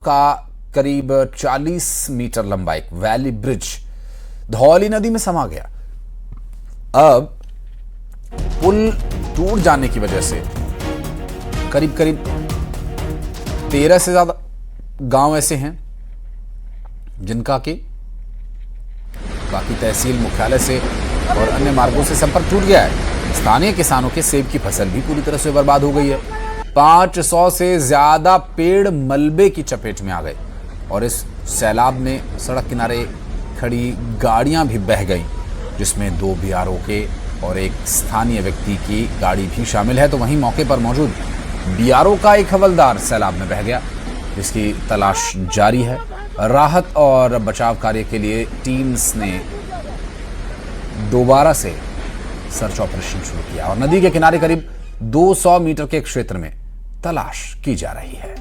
का करीब 40 मीटर लंबा एक वैली ब्रिज धौली नदी में समा गया। अब पुल टूट जाने की वजह से करीब 13 से ज्यादा गांव ऐसे हैं जिनका कि बाकी तहसील मुख्यालय से और अन्य मार्गों से संपर्क टूट गया है। स्थानीय किसानों के सेब की फसल भी पूरी तरह से बर्बाद हो गई है। 500 से ज्यादा पेड़ मलबे की चपेट में आ गए और इस सैलाब में सड़क किनारे खड़ी गाड़ियां भी बह गईं, जिसमें 2 बीआरओ के और एक स्थानीय व्यक्ति की गाड़ी भी शामिल है। तो वहीं मौके पर मौजूद बीआरओ का एक हवलदार सैलाब में बह गया, जिसकी तलाश जारी है। राहत और बचाव कार्य के लिए टीम्स ने दोबारा से सर्च ऑपरेशन शुरू किया और नदी के किनारे करीब 200 मीटर के क्षेत्र में तलाश की जा रही है।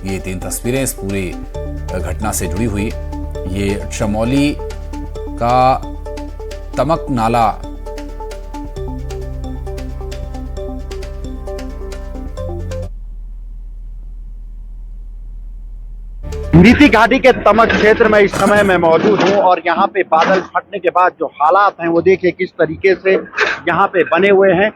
ये 3 तस्वीरें इस पूरी घटना से जुड़ी हुई। ये चमोली का तमक नाला नीति घाटी के तमक क्षेत्र में इस समय मैं मौजूद हूं और यहां पे बादल फटने के बाद जो हालात हैं वो देखिए किस तरीके से यहां पे बने हुए हैं।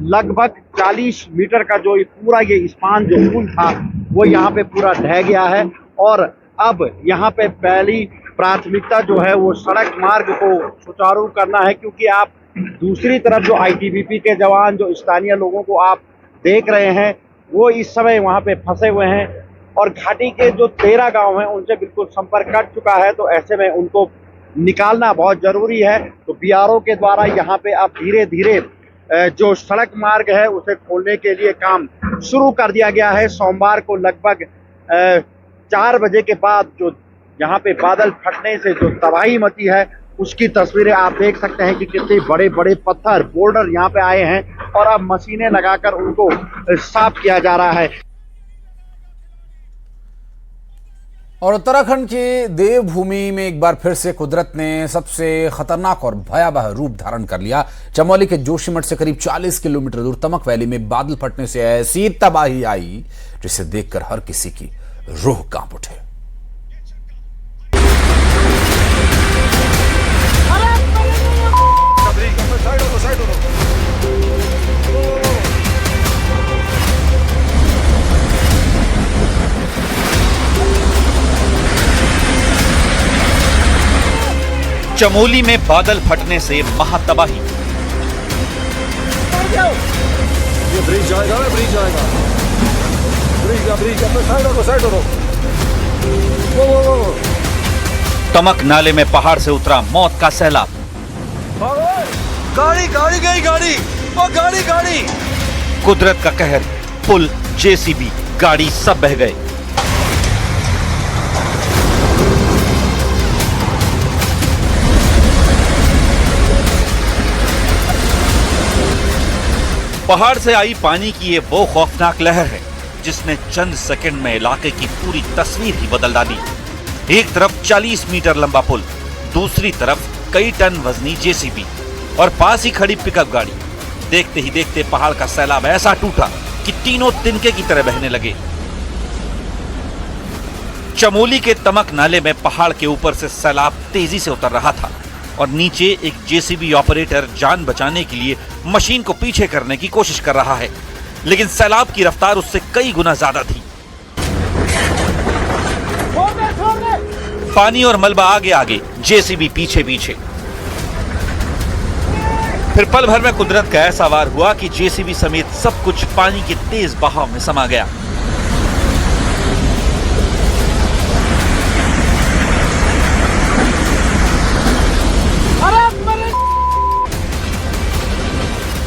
लगभग 40 मीटर का जो पूरा ये स्पान जो पुल था वो यहां पे पूरा ढह गया है और अब यहां पे पहली प्राथमिकता जो है वो सड़क मार्ग को सुचारू करना है, क्योंकि आप दूसरी तरफ जो आईटीबीपी के जवान जो स्थानीय लोगों को आप देख रहे हैं वो इस समय वहां पे फंसे हुए हैं और घाटी के जो 13 गांव हैं उनसे बिल्कुल संपर्क कट चुका है। तो ऐसे में उनको निकालना बहुत जरूरी है। तो बीआरओ के द्वारा यहाँ पे अब धीरे धीरे जो सड़क मार्ग है उसे खोलने के लिए काम शुरू कर दिया गया है। सोमवार को लगभग 4 बजे के बाद जो यहाँ पे बादल फटने से जो तबाही मची है उसकी तस्वीरें आप देख सकते हैं कि कितने बड़े बड़े पत्थर बोल्डर यहाँ पे आए हैं और अब मशीनें लगाकर उनको साफ किया जा रहा है। और उत्तराखंड के देवभूमि में एक बार फिर से कुदरत ने सबसे खतरनाक और भयावह रूप धारण कर लिया। चमोली के जोशीमठ से करीब 40 किलोमीटर दूर तमक वैली में बादल फटने से ऐसी तबाही आई जिसे देखकर हर किसी की रूह कांप उठे। चमोली में बादल फटने से महातबाही। ये ब्रिज जाएगा ना, ब्रिज जाएगा, ब्रिज अपने साइड हो। तमक नाले में पहाड़ से उतरा मौत का सैलाब। गाड़ी गई, गाड़ी। कुदरत का कहर, पुल, जेसीबी, गाड़ी सब बह गए। पहाड़ से आई पानी की ये वो खौफनाक लहर है जिसने चंद सेकंड में इलाके की पूरी तस्वीर ही बदल डाली। एक तरफ 40 मीटर लंबा पुल, दूसरी तरफ कई टन वजनी जेसीबी और पास ही खड़ी पिकअप गाड़ी। देखते ही देखते पहाड़ का सैलाब ऐसा टूटा कि तीनों तिनके की तरह बहने लगे। चमोली के तमक नाले में पहाड़ के ऊपर से सैलाब तेजी से उतर रहा था और नीचे एक जेसीबी ऑपरेटर जान बचाने के लिए मशीन को पीछे करने की कोशिश कर रहा है, लेकिन सैलाब की रफ्तार उससे कई गुना ज्यादा थी। पानी और मलबा आगे, जेसीबी पीछे। फिर पल भर में कुदरत का ऐसा वार हुआ कि जेसीबी समेत सब कुछ पानी के तेज बहाव में समा गया।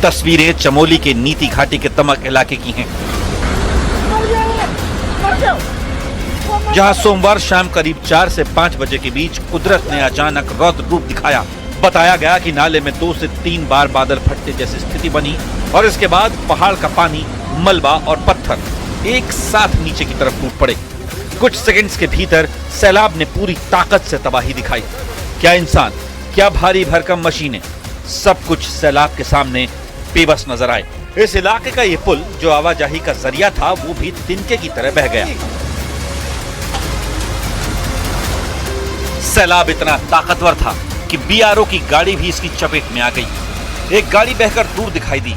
तस्वीरें चमोली के नीति घाटी के तमक इलाके की हैं, जहां सोमवार शाम करीब 4 से 5 बजे के बीच कुदरत ने अचानक रौद्र रूप दिखाया। बताया गया कि नाले में 2 से 3 बार बादल फटने जैसी स्थिति बनी और इसके बाद पहाड़ का पानी, मलबा और पत्थर एक साथ नीचे की तरफ टूट पड़े। कुछ सेकंड्स के भीतर सैलाब ने पूरी ताकत से तबाही दिखाई। क्या इंसान, क्या भारी भरकम मशीनें, सब कुछ सैलाब के सामने बेबस नजर आए। इस इलाके का ये पुल जो आवाजाही का जरिया था वो भी तिनके की तरह बह गया। सैलाब इतना ताकतवर था कि बीआरओ की गाड़ी भी इसकी चपेट में आ गई। एक गाड़ी बहकर दूर दिखाई दी,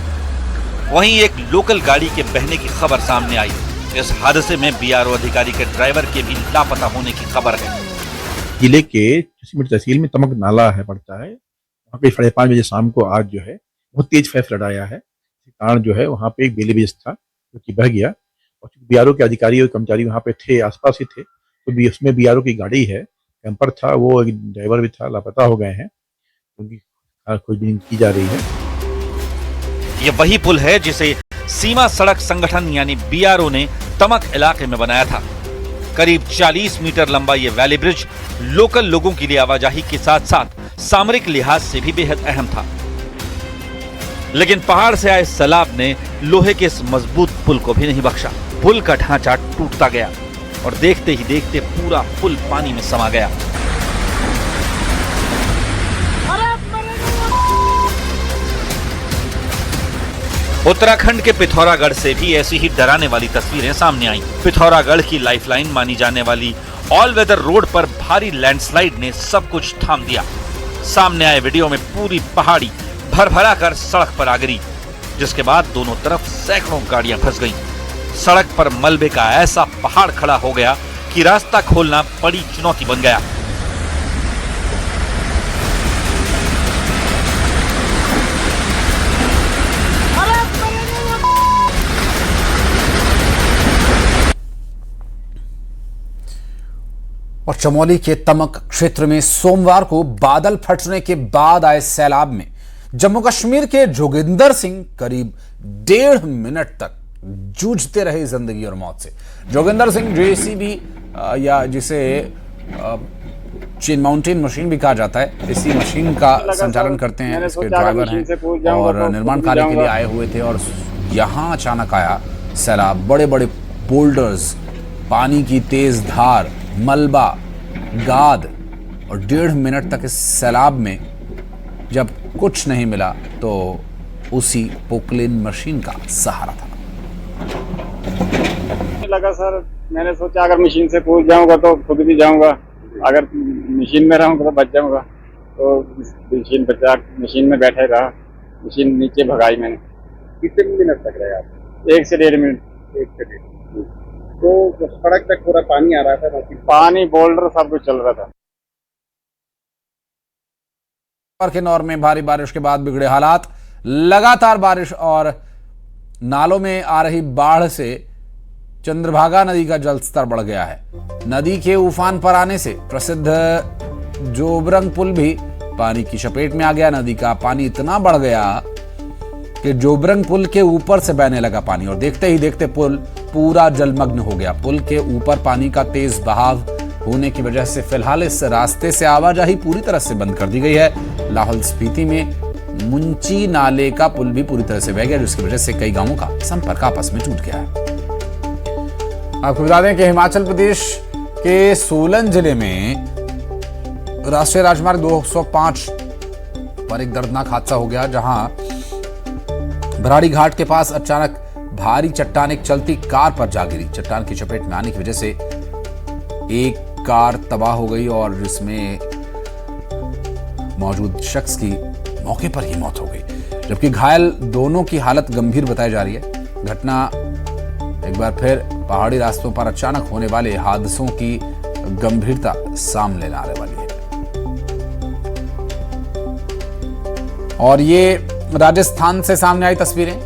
वहीं एक लोकल गाड़ी के बहने की खबर सामने आई। इस हादसे में बीआरओ अधिकारी के ड्राइवर के भी लापता होने की खबर है। जिले के जोशीमठ तहसील में तमक नाला है पड़ता है, वहाँ पे 5:30 बजे शाम को आज जो है बहुत तेज फ्लड आया है। इस कारण जो है वहाँ पे एक बेले ब्रिज था जो कि बह गया, और बीआरओ के अधिकारी और कर्मचारी वहाँ पे थे, आसपास ही थे, तो उसमें बीआरओ की गाड़ी है, कैंपर था, वो एक ड्राइवर भी था, लापता हो गए हैं, उनकी खोजबीन की जा रही है। ये वही पुल है जिसे सीमा सड़क संगठन यानी बीआरओ ने तमक इलाके में बनाया था। करीब 40 मीटर लंबा ये वैली ब्रिज लोकल लोगों के लिए आवाजाही के साथ साथ सामरिक लिहाज से भी बेहद अहम था। लेकिन पहाड़ से आए सैलाब ने लोहे के इस मजबूत पुल को भी नहीं बख्शा। पुल का ढांचा टूटता गया और देखते ही देखते पूरा पुल पानी में समा गया। उत्तराखंड के पिथौरागढ़ से भी ऐसी ही डराने वाली तस्वीरें सामने आईं। पिथौरागढ़ की लाइफलाइन मानी जाने वाली ऑल वेदर रोड पर भारी लैंडस्लाइड ने सब कुछ थाम दिया। सामने आए वीडियो में पूरी पहाड़ी भरभरा कर सड़क पर आ गिरी, जिसके बाद दोनों तरफ सैकड़ों गाड़ियां फंस गईं। सड़क पर मलबे का ऐसा पहाड़ खड़ा हो गया कि रास्ता खोलना बड़ी चुनौती बन गया। और चमोली के तमक क्षेत्र में सोमवार को बादल फटने के बाद आए सैलाब में जम्मू कश्मीर के जोगिंदर सिंह करीब 1.5 मिनट तक जूझते रहे जिंदगी और मौत से। जोगिंदर सिंह जेसीबी या जिसे चेन माउंटेन मशीन भी कहा जाता है, इसी मशीन का संचालन करते हैं, इसके ड्राइवर हैं और निर्माण कार्य के लिए आए हुए थे। और यहां अचानक आया सैलाब, बड़े बड़े बोल्डर्स, पानी की तेज धार, मलबा, गाद, और 1.5 मिनट तक इस सैलाब में जब कुछ नहीं मिला तो उसी पोकलेन मशीन का सहारा था। लगा सर, मैंने सोचा अगर मशीन से कूद जाऊंगा तो खुद भी जाऊंगा, अगर मशीन में रहूंगा तो बच जाऊंगा, तो मशीन में बैठे रहा, मशीन नीचे भगाई मैंने। कितने मिनट तक रहे आप? 1 से 1.5 मिनट। 1 से 1.5। तो सड़क तक पूरा पानी आ रहा था, पानी, बोल्डर सब कुछ चल रहा था। किन्नौर में भारी बारिश के बाद बिगड़े हालात। लगातार बारिश और नालों में आ रही बाढ़ से चंद्रभागा नदी का जलस्तर बढ़ गया है। नदी के उफान पर आने से प्रसिद्ध जोबरंग पुल भी पानी की चपेट में आ गया। नदी का पानी इतना बढ़ गया कि जोबरंग पुल के ऊपर से बहने लगा पानी और देखते ही देखते पुल पूरा जलमग्न हो गया। पुल के ऊपर पानी का तेज बहाव होने की वजह से फिलहाल इस रास्ते से आवाजाही पूरी तरह से बंद कर दी गई है। लाहौल स्पीति में मुंची नाले का पुल भी पूरी तरह से बह गया, जिसकी वजह से कई गांवों का संपर्क आपस में टूट गया है। आपको बता दें कि हिमाचल प्रदेश के सोलन जिले में राष्ट्रीय राजमार्ग 205 पर एक दर्दनाक हादसा हो गया, जहां भराड़ी घाट के पास अचानक भारी चट्टान एक चलती कार पर जा गिरी। चट्टान की चपेट में आने की वजह से एक कार तबाह हो गई और इसमें मौजूद शख्स की मौके पर ही मौत हो गई, जबकि घायल दोनों की हालत गंभीर बताई जा रही है। घटना एक बार फिर पहाड़ी रास्तों पर अचानक होने वाले हादसों की गंभीरता सामने लाने वाली है। और ये राजस्थान से सामने आई तस्वीरें।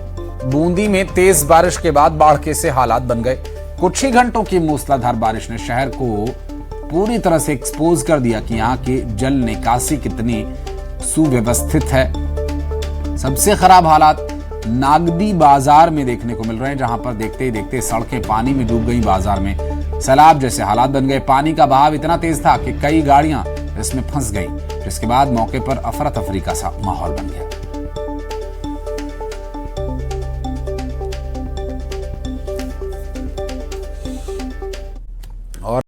बूंदी में तेज बारिश के बाद बाढ़ के से हालात बन गए। कुछ ही घंटों की मूसलाधार बारिश ने शहर को पूरी तरह से एक्सपोज कर दिया कि यहाँ की जल निकासी कितनी सुव्यवस्थित है। सबसे खराब हालात नागदी बाजार में देखने को मिल रहे हैं, जहां पर देखते ही देखते सड़कें पानी में डूब गई। बाजार में सैलाब जैसे हालात बन गए। पानी का बहाव इतना तेज था कि कई गाड़ियां इसमें फंस गई, जिसके बाद मौके पर अफरा तफरी का सा माहौल बन गया।